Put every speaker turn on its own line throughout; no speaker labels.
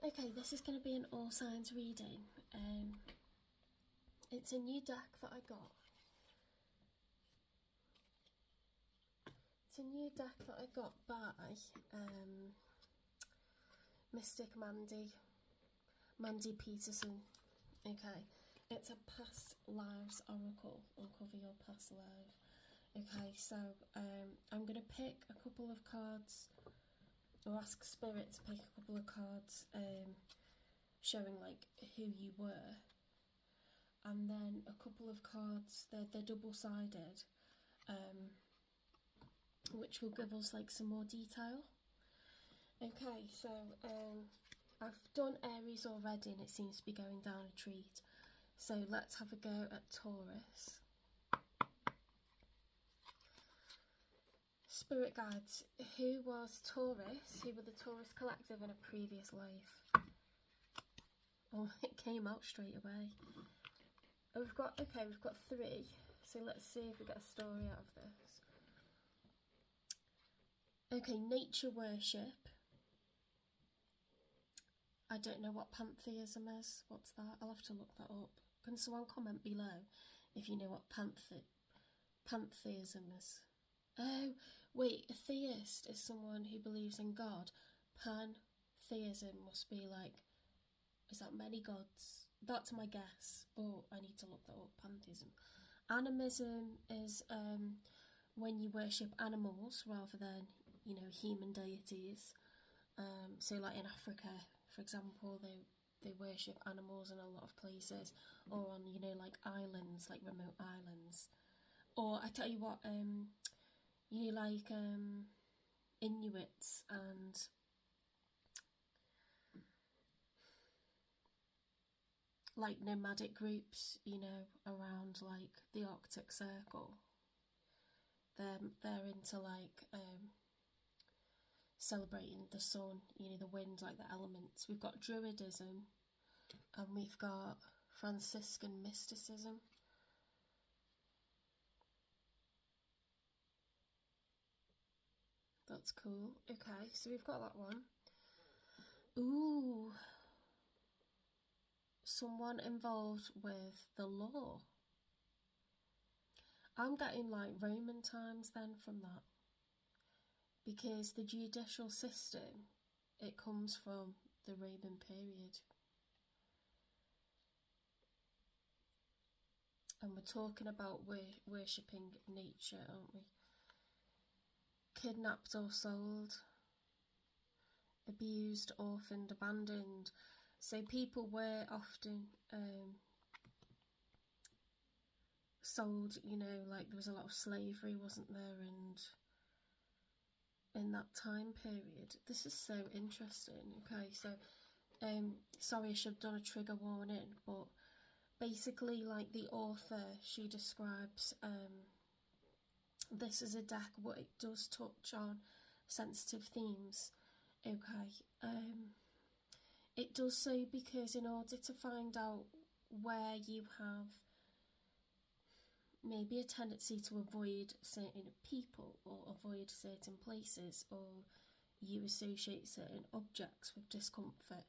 Okay, this is going to be an all signs reading. It's a new deck that I got. It's a new deck that I got by Mystic Mandy Peterson. Okay, it's a past lives oracle. Uncover your past life. Okay, so I'm going to pick a couple of cards, or ask Spirit to pick a couple of cards showing like who you were, and then a couple of cards, they're double-sided, which will give us like some more detail. Okay, so I've done Aries already and it seems to be going down a treat, so let's have a go at Taurus. Spirit guides, who was Taurus? Who were the Taurus collective in a previous life? Oh, it came out straight away. Oh, we've got 3, so let's see if we get a story out of this. Okay, nature worship. I don't know what pantheism is. What's that? I'll have to look that up. Can someone comment below if you know what pantheism is? Oh, wait, a theist is someone who believes in God. Pantheism must be like, is that many gods? That's my guess, but I need to look that up. Pantheism. Animism is when you worship animals rather than, human deities. So like in Africa, for example, they worship animals in a lot of places, or on, like islands, like remote islands. Or I tell you what, like Inuits and like nomadic groups, around like the Arctic Circle. They're into like celebrating the sun, the wind, like the elements. We've got Druidism and we've got Franciscan mysticism. That's cool. Okay, so we've got that one. Ooh. Someone involved with the law. I'm getting like Roman times then from that. Because the judicial system, it comes from the Roman period. And we're talking about worshipping nature, aren't we? Kidnapped or sold, abused, orphaned, abandoned. So people were often sold, like there was a lot of slavery, wasn't there? And in that time period, this is so interesting. Okay, so sorry, I should have done a trigger warning, but basically, like the author, she describes this is a deck, but it does touch on sensitive themes. Okay, it does so because in order to find out where you have maybe a tendency to avoid certain people or avoid certain places, or you associate certain objects with discomfort,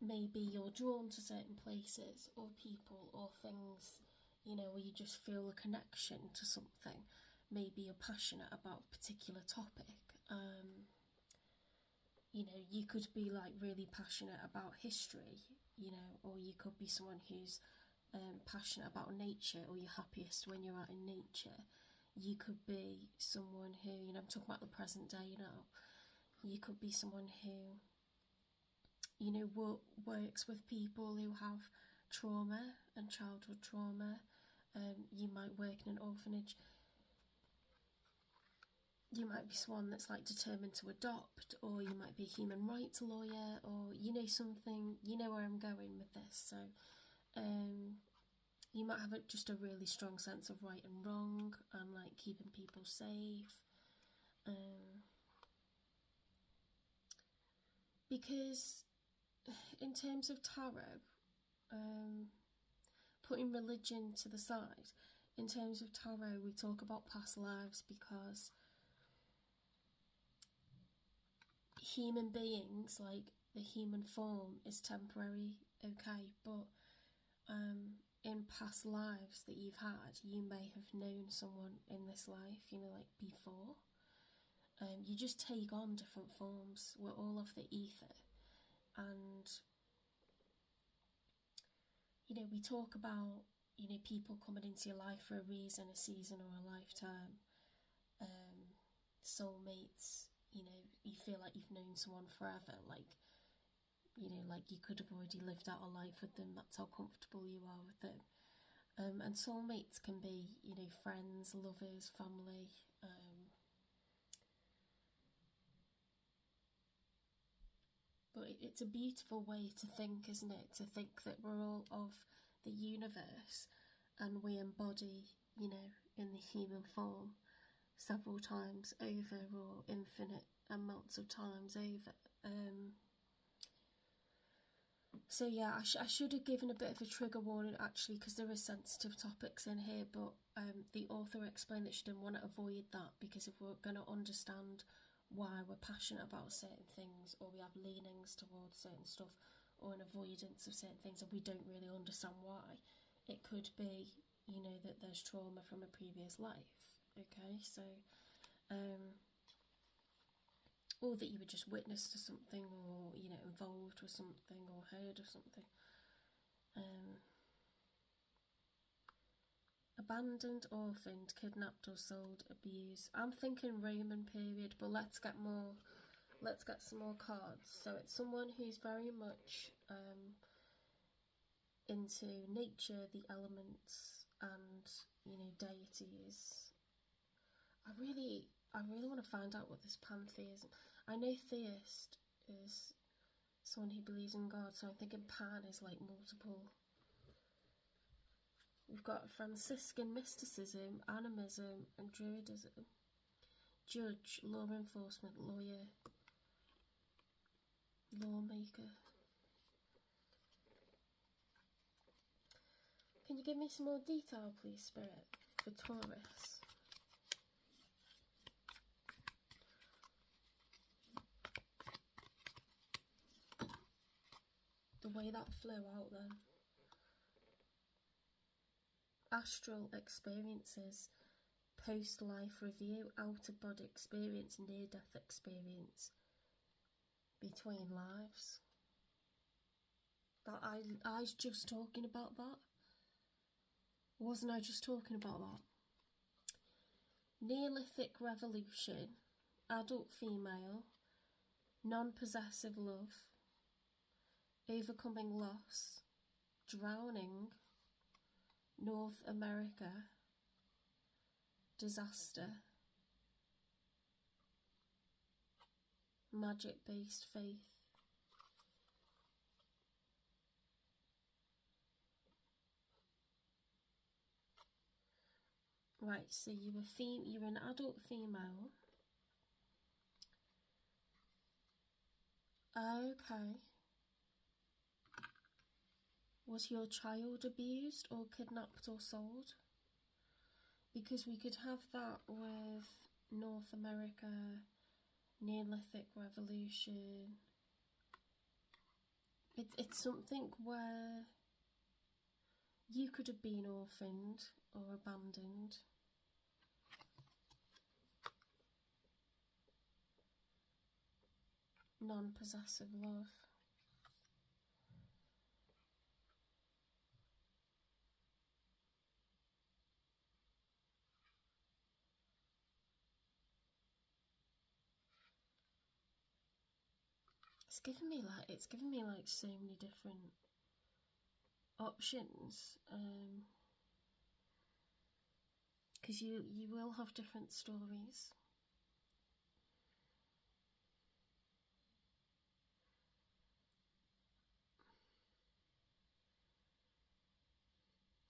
maybe you're drawn to certain places or people or things, where you just feel a connection to something. Maybe you're passionate about a particular topic. You could be like really passionate about history, or you could be someone who's passionate about nature, or you're happiest when you're out in nature. You could be someone who, I'm talking about the present day now. You could be someone who, works with people who have trauma and childhood trauma. You might work in an orphanage. You might be someone that's like determined to adopt, or you might be a human rights lawyer, or something. You know where I'm going with this. So you might have just a really strong sense of right and wrong and like keeping people safe. Because in terms of tarot, putting religion to the side, in terms of tarot, we talk about past lives because human beings, like the human form, is temporary, okay, but in past lives that you've had, you may have known someone in this life, like before. You just take on different forms. We're all of the ether, and we talk about people coming into your life for a reason, a season, or a lifetime. Soulmates. You feel like you've known someone forever, like you could have already lived out a life with them. That's how comfortable you are with them. And soulmates can be, friends, lovers, family. But it's a beautiful way to think, isn't it? To think that we're all of the universe and we embody, in the human form several times over, or infinite amounts of times over. So yeah, I should have given a bit of a trigger warning actually, because there are sensitive topics in here, but the author explained that she didn't want to avoid that, because if we're going to understand why we're passionate about certain things, or we have leanings towards certain stuff, or an avoidance of certain things, and we don't really understand why, it could be, that there's trauma from a previous life. Okay, so or that you were just witness to something, or involved with something, or heard of something. Abandoned, orphaned, kidnapped or sold, abused. I'm thinking Roman period, but let's get some more cards. So it's someone who's very much into nature, the elements, and deities. I really want to find out what this pantheism. I know theist is someone who believes in God, so I'm thinking pan is like multiple. We've got Franciscan mysticism, animism, and druidism. Judge, law enforcement, lawyer, lawmaker. Can you give me some more detail, please, Spirit, for Taurus? The way that flew out then. Astral experiences, post-life review, out-of-body experience, near-death experience, between lives. That I was just talking about that. Wasn't I just talking about that? Neolithic revolution, adult female, non-possessive love, overcoming loss, drowning, North America, disaster, magic-based faith. Right, so you're an adult female. Okay. Was your child abused or kidnapped or sold? Because we could have that with North America, Neolithic Revolution. It's something where you could have been orphaned or abandoned. Non-possessive love. It's giving me like so many different options, because you will have different stories.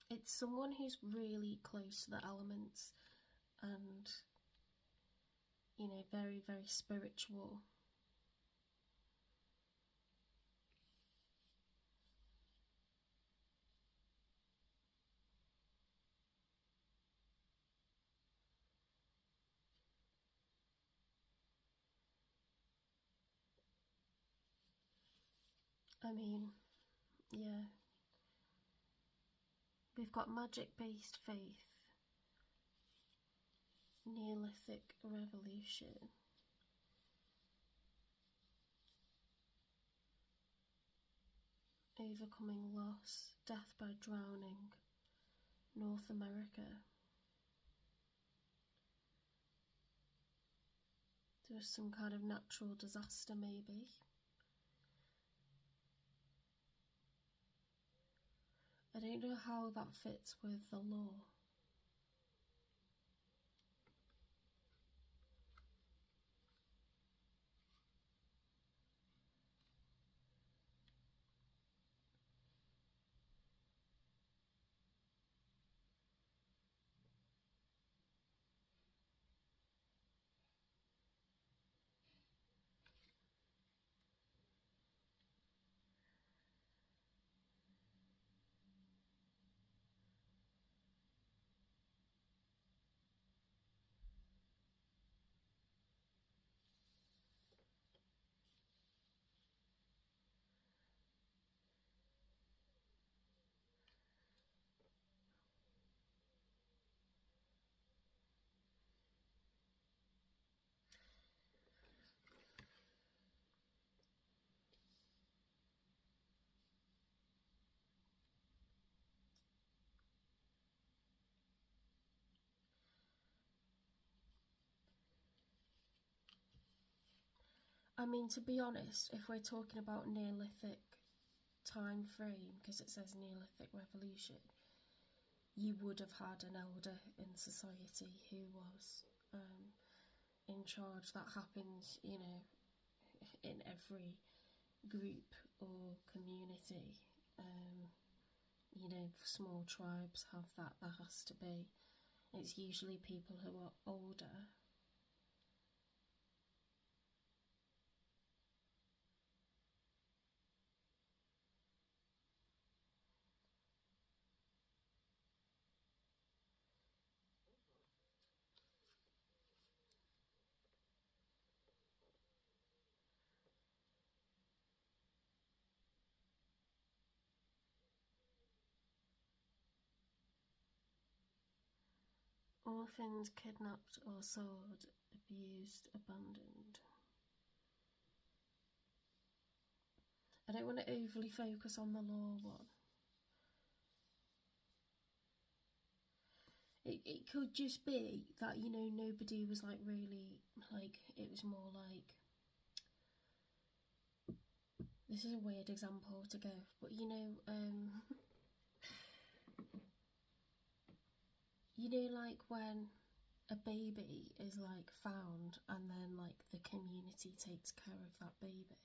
It's someone who's really close to the elements, and very, very spiritual. I mean, yeah. We've got magic-based faith, Neolithic revolution, overcoming loss, death by drowning, North America. There was some kind of natural disaster, maybe. I don't know how that fits with the law. I mean, to be honest, if we're talking about Neolithic time frame, because it says Neolithic revolution, you would have had an elder in society who was in charge. That happens, you know, in every group or community. You know, small tribes have that. There has to be. It's usually people who are older. Orphans kidnapped or sold, abused, abandoned. I don't want to overly focus on the law one. It could just be that, you know, nobody was like really, like, it was more like, this is a weird example to give, but you know, you know, like when a baby is like found and then like the community takes care of that baby,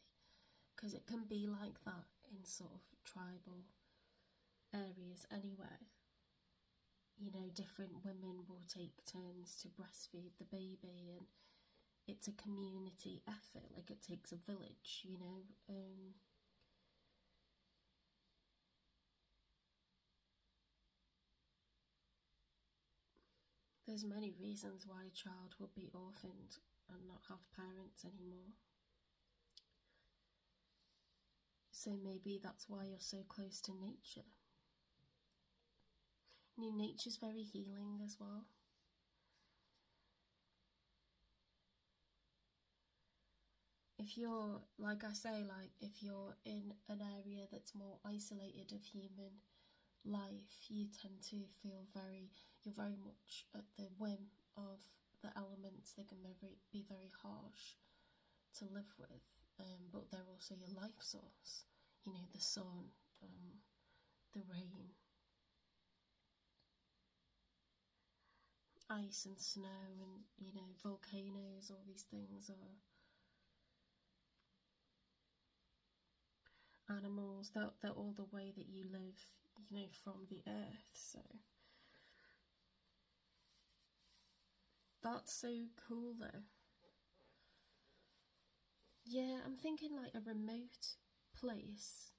because it can be like that in sort of tribal areas anyway. You know, different women will take turns to breastfeed the baby, and it's a community effort, like it takes a village, you know. There's many reasons why a child would be orphaned and not have parents anymore. So maybe that's why you're so close to nature. You know, nature's very healing as well. If you're, like I say, like if you're in an area that's more isolated of human life, you tend to feel you're very much at the whim of the elements. They can be very harsh to live with, but they're also your life source. You know, the sun, the rain, ice and snow, and, you know, volcanoes. All these things are animals. They're all the way that you live, you know, from the earth. So that's so cool, though. Yeah, I'm thinking like a remote place.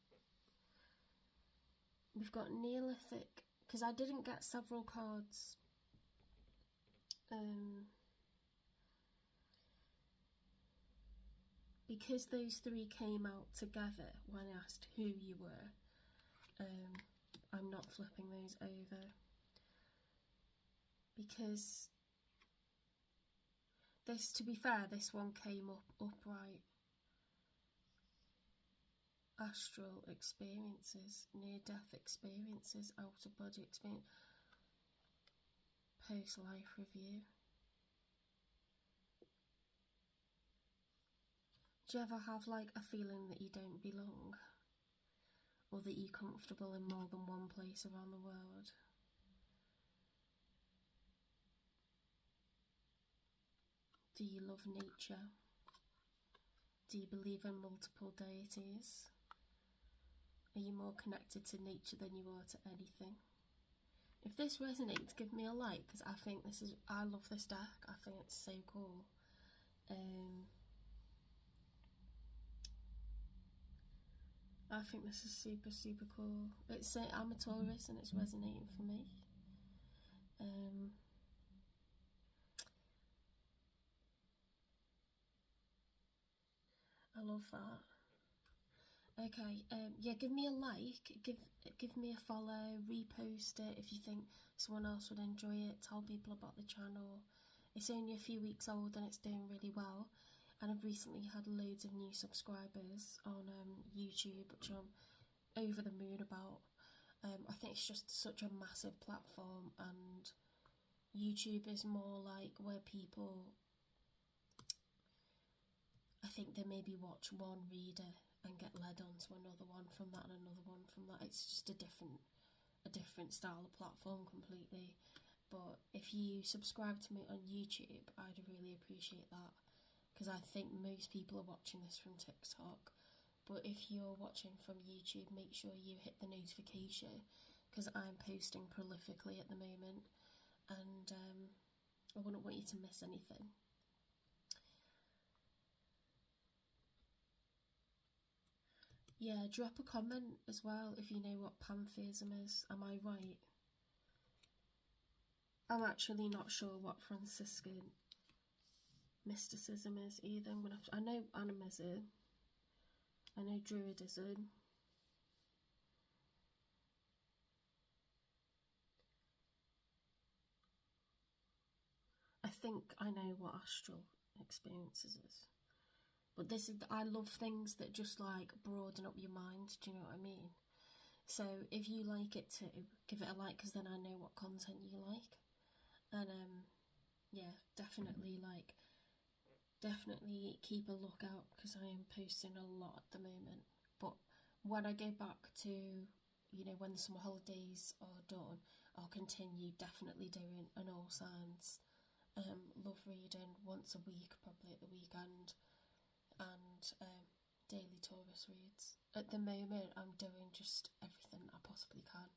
We've got Neolithic, because I didn't get several cards. because those three came out together when I asked who you were, I'm not flipping those over, because this, to be fair, this one came up upright. Astral experiences, near-death experiences, out-of-body experience, post-life review. Do you ever have like a feeling that you don't belong? Or that you're comfortable in more than one place around the world? Do you love nature? Do you believe in multiple deities? Are you more connected to nature than you are to anything? If this resonates, give me a like, because I love this deck. I think it's so cool. I think this is super, super cool. I'm a Taurus and it's resonating for me. I love that. Okay, yeah, give me a like, give me a follow, repost it if you think someone else would enjoy it, tell people about the channel. It's only a few weeks old and it's doing really well, and I've recently had loads of new subscribers on YouTube, which I'm over the moon about. I think it's just such a massive platform, and YouTube is more like where people, I think they maybe watch one reader and get led on to another one from that and another one from that. It's just a different style of platform completely. But if you subscribe to me on YouTube, I'd really appreciate that, because I think most people are watching this from TikTok. But if you're watching from YouTube, make sure you hit the notification, because I'm posting prolifically at the moment, and I wouldn't want you to miss anything. Yeah, drop a comment as well if you know what pantheism is. Am I right? I'm actually not sure what Franciscan mysticism is either. I know animism. I know druidism. I think I know what astral experiences is. But I love things that just like broaden up your mind, do you know what I mean? So if you like it too, give it a like, because then I know what content you like. And yeah, definitely keep a lookout, because I am posting a lot at the moment. But when I go back to, when the summer holidays are done, I'll continue definitely doing an all signs love reading once a week, probably at the weekend, and daily Taurus reads. At the moment, I'm doing just everything I possibly can,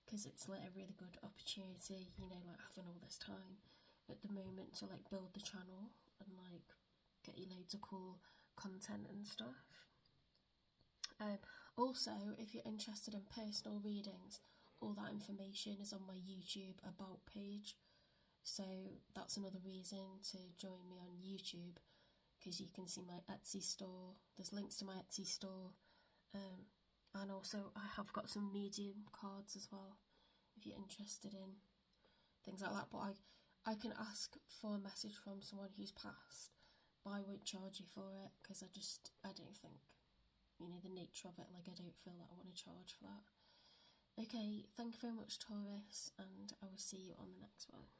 because it's like a really good opportunity, like having all this time at the moment to like build the channel and like get you loads of cool content and stuff. Also, if you're interested in personal readings, all that information is on my YouTube about page. So that's another reason to join me on YouTube, because you can see my Etsy store. There's links to my Etsy store. And also I have got some medium cards as well, if you're interested in things like that. But I can ask for a message from someone who's passed, but I won't charge you for it, because I don't think, the nature of it, like I don't feel that I want to charge for that. Okay, thank you very much, Taurus, and I will see you on the next one.